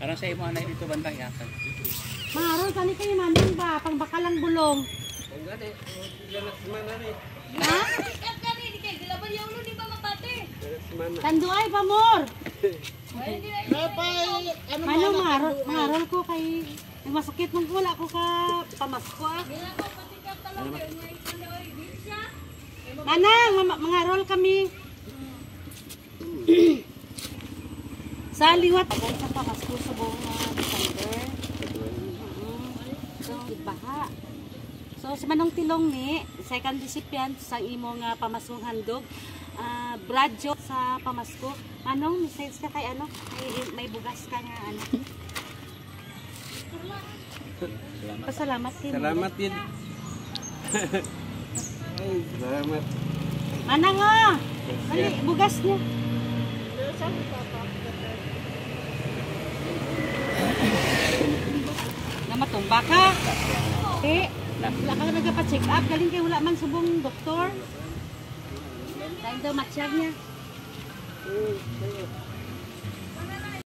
Parang sa imo anay dito bantay yata. Maron kani kay maning ba pang bakalang bulong. Ha? Ikat kani di kay gilaban yaw lo di ba mapate. Tanduay pa mor. Ano Maron ko kay masakit mong wala ko ka pamasko ah. Manang, mangarol kami. Sa liwat ako sa pamasko sa buong December. So, baha. So, si Manong Tilong ni, second recipient sa imong pamasong handog. Bradjo sa pamasko. Manong, message ka kay ano? May bugas ka nga ano. Pasalamat din. Salamat din. Ay, salamat. Manang oh! Mali, bugas niya. Na matumba ka? Wala ka nagpa-check up. Galing kayo wala man subong doktor. Dahil daw matsyag niya.